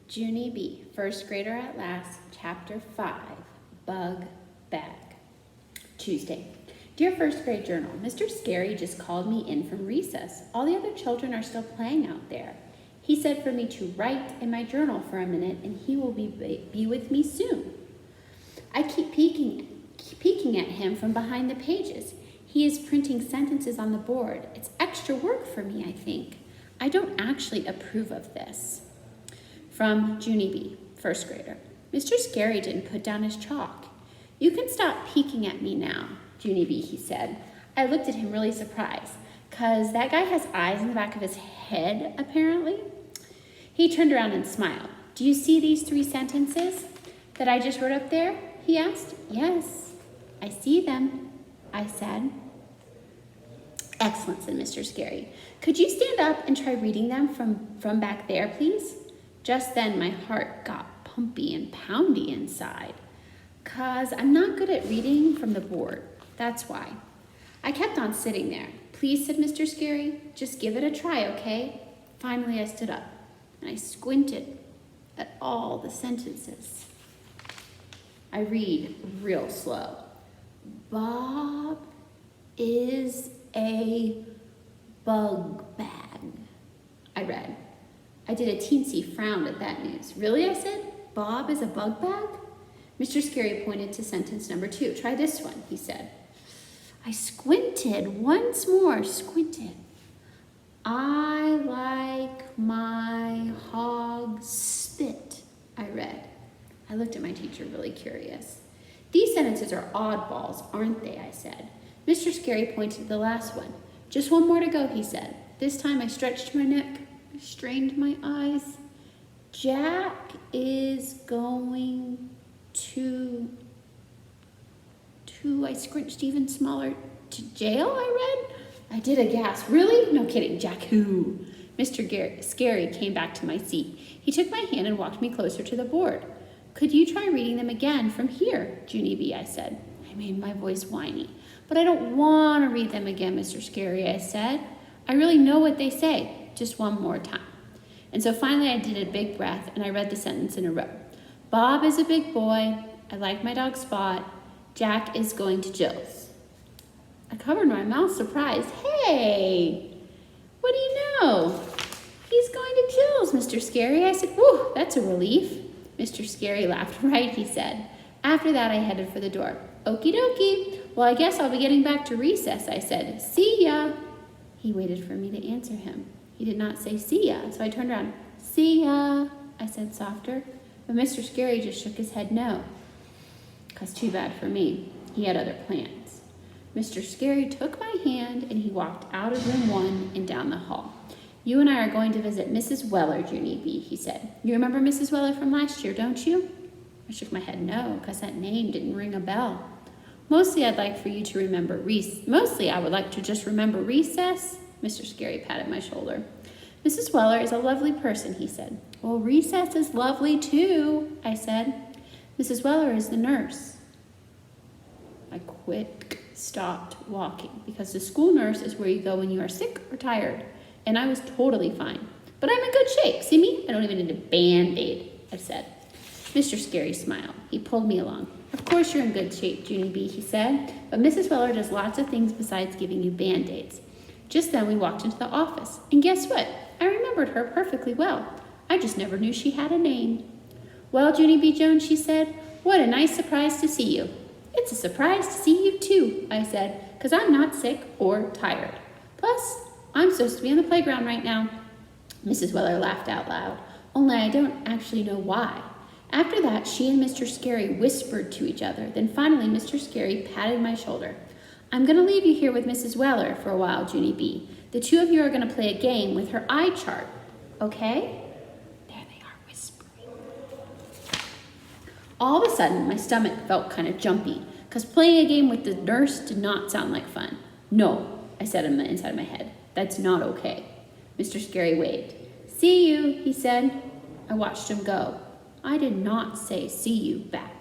Junie B., first grader at last, chapter 5, Bug Bag. Tuesday. Dear first grade journal, Mr. Scary just called me in from recess. All the other children are still playing out there. He said for me to write in my journal for a minute and he will be with me soon. I keep peeking at him from behind the pages. He is printing sentences on the board. It's extra work for me, I think. I don't actually approve of this. From Junie B., first grader. Mr. Scary didn't put down his chalk. You can stop peeking at me now, Junie B., he said. I looked at him really surprised, 'cause that guy has eyes in the back of his head, apparently. He turned around and smiled. Do you see these 3 sentences that I just wrote up there? He asked. Yes, I see them, I said. Excellent, said Mr. Scary. Could you stand up and try reading them from back there, please? Just then my heart got pumpy and poundy inside, 'cause I'm not good at reading from the board. That's why. I kept on sitting there. Please, said Mr. Scary, just give it a try, okay? Finally I stood up and I squinted at all the sentences. I read real slow. Bob is a bug bag, I read. I did a teensy frown at that news. Really, I said, Bob is a bug bag? Mr. Scary pointed to sentence number 2. Try this one, he said. I squinted once more, squinted. I like my hog spit, I read. I looked at my teacher really curious. These sentences are oddballs, aren't they, I said. Mr. Scary pointed to the last one. Just one more to go, he said. This time I stretched my neck. I strained my eyes. Jack is going to, I scrunched even smaller, to jail, I read. I did a gasp. Really? No kidding. Jack who? Mr. Scary came back to my seat. He took my hand and walked me closer to the board. Could you try reading them again from here, Junie B., I said. I made my voice whiny. But I don't want to read them again, Mr. Scary, I said. I really know what they say. Just one more time. And so finally I did a big breath and I read the sentence in a row. Bob is a big boy. I like my dog Spot. Jack is going to Jill's. I covered my mouth surprised. Hey, what do you know? He's going to Jill's, Mr. Scary. I said, whew, that's a relief. Mr. Scary laughed. Right, he said. After that, I headed for the door. Okie dokie. Well, I guess I'll be getting back to recess, I said. See ya. He waited for me to answer him. He did not say see ya, so I turned around. See ya, I said softer. But Mr. Scary just shook his head no. 'Cause too bad for me. He had other plans. Mr. Scary took my hand and he walked out of room 1 and down the hall. You and I are going to visit Mrs. Weller, Junie B., he said. You remember Mrs. Weller from last year, don't you? I shook my head no, 'cause that name didn't ring a bell. Mostly I would like to just remember recess. Mr. Scary patted my shoulder. Mrs. Weller is a lovely person, he said. Well, recess is lovely too, I said. Mrs. Weller is the nurse. I stopped walking because the school nurse is where you go when you are sick or tired. And I was totally fine. But I'm in good shape. See me? I don't even need a Band-Aid, I said. Mr. Scary smiled. He pulled me along. Of course you're in good shape, Junie B., he said. But Mrs. Weller does lots of things besides giving you Band-Aids. Just then we walked into the office. And guess what? I remembered her perfectly well. I just never knew she had a name. Well, Junie B. Jones, she said, what a nice surprise to see you. It's a surprise to see you too, I said, 'cause I'm not sick or tired. Plus, I'm supposed to be on the playground right now. Mrs. Weller laughed out loud, only I don't actually know why. After that, she and Mr. Scary whispered to each other. Then finally, Mr. Scary patted my shoulder. I'm going to leave you here with Mrs. Weller for a while, Junie B. The 2 of you are going to play a game with her eye chart, okay? There they are, whispering. All of a sudden, my stomach felt kind of jumpy, because playing a game with the nurse did not sound like fun. No, I said in the inside of my head. That's not okay. Mr. Scary waved. See you, he said. I watched him go. I did not say see you back.